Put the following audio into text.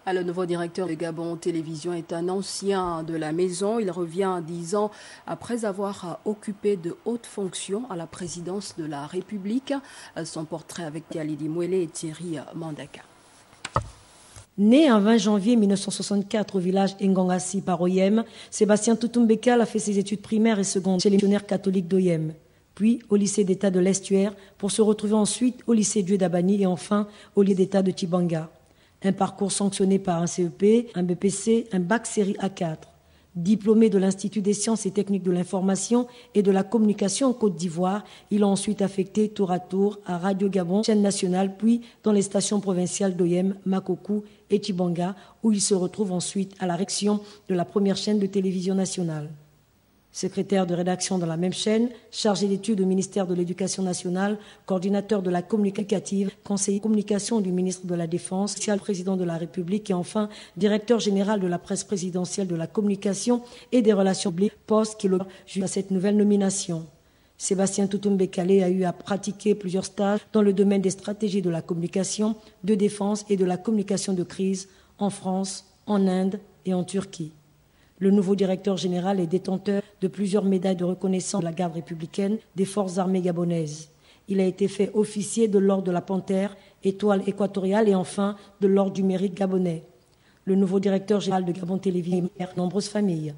Le nouveau directeur de Gabon Télévision est un ancien de la maison. Il revient 10 ans après avoir occupé de hautes fonctions à la présidence de la République. Son portrait avec Alidi Mouélé et Thierry Mandaka. Né un 20 janvier 1964 au village Ngongassi par Oyem, Sébastien Toutoum-Bekal a fait ses études primaires et secondes chez les missionnaires catholiques d'Oyem, puis au lycée d'État de l'Estuaire pour se retrouver ensuite au lycée Dieu d'Abani et enfin au lycée d'État de Tibanga. Un parcours sanctionné par un CEP, un BPC, un bac série A4. Diplômé de l'Institut des sciences et techniques de l'information et de la communication en Côte d'Ivoire, il a ensuite affecté tour à tour à Radio Gabon, chaîne nationale, puis dans les stations provinciales d'Oyem, Makokou et Tibanga, où il se retrouve ensuite à la rédaction de la première chaîne de télévision nationale. Secrétaire de rédaction dans la même chaîne, chargé d'études au ministère de l'Éducation nationale, coordinateur de la communicative, conseiller communication du ministre de la Défense, social président de la République et enfin directeur général de la presse présidentielle de la communication et des relations publiques, poste qu'il occupe jusqu'à cette nouvelle nomination. Sébastien Toutoum-Bekal a eu à pratiquer plusieurs stages dans le domaine des stratégies de la communication, de défense et de la communication de crise en France, en Inde et en Turquie. Le nouveau directeur général est détenteur de plusieurs médailles de reconnaissance de la garde républicaine des forces armées gabonaises. Il a été fait officier de l'ordre de la Panthère, étoile équatoriale et enfin de l'ordre du mérite gabonais. Le nouveau directeur général de Gabon Télévision a nombreuses familles.